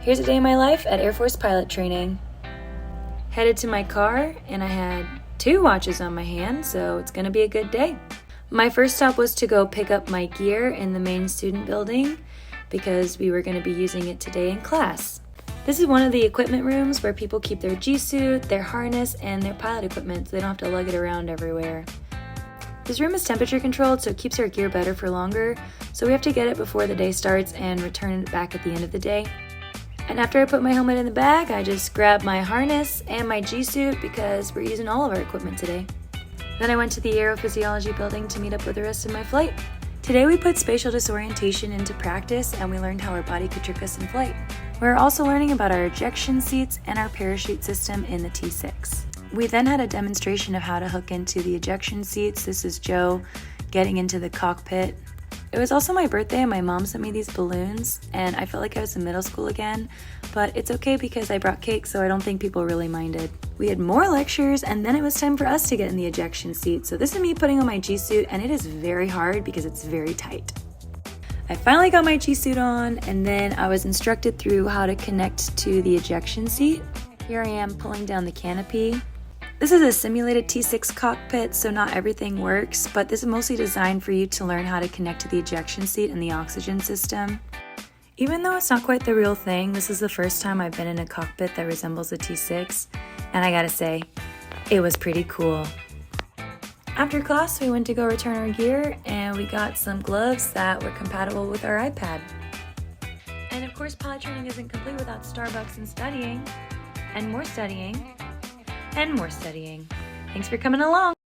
Here's a day in my life at Air Force pilot training. Headed to my car, and I had 2 watches on my hand, so it's gonna be a good day. My first stop was to go pick up my gear in the main student building because we were gonna be using it today in class. This is one of the equipment rooms where people keep their G-suit, their harness, and their pilot equipment so they don't have to lug it around everywhere. This room is temperature controlled, so it keeps our gear better for longer, so we have to get it before the day starts and return it back at the end of the day. And after I put my helmet in the bag, I just grabbed my harness and my G-suit because we're using all of our equipment today. Then I went to the Aerophysiology building to meet up with the rest of my flight. Today we put spatial disorientation into practice and we learned how our body could trick us in flight. We're also learning about our ejection seats and our parachute system in the T6. We then had a demonstration of how to hook into the ejection seats. This is Joe getting into the cockpit. It was also my birthday and my mom sent me these balloons and I felt like I was in middle school again, but it's okay because I brought cake, so I don't think people really minded. We had more lectures and then it was time for us to get in the ejection seat. So this is me putting on my G-suit and it is very hard because it's very tight. I finally got my G-suit on and then I was instructed through how to connect to the ejection seat. Here I am pulling down the canopy. This is a simulated T6 cockpit, so not everything works, but this is mostly designed for you to learn how to connect to the ejection seat and the oxygen system. Even though it's not quite the real thing, this is the first time I've been in a cockpit that resembles a T6, and I gotta say, it was pretty cool. After class, we went to go return our gear, and we got some gloves that were compatible with our iPad. And of course, pilot training isn't complete without Starbucks and studying, and more studying, and more studying. Thanks for coming along.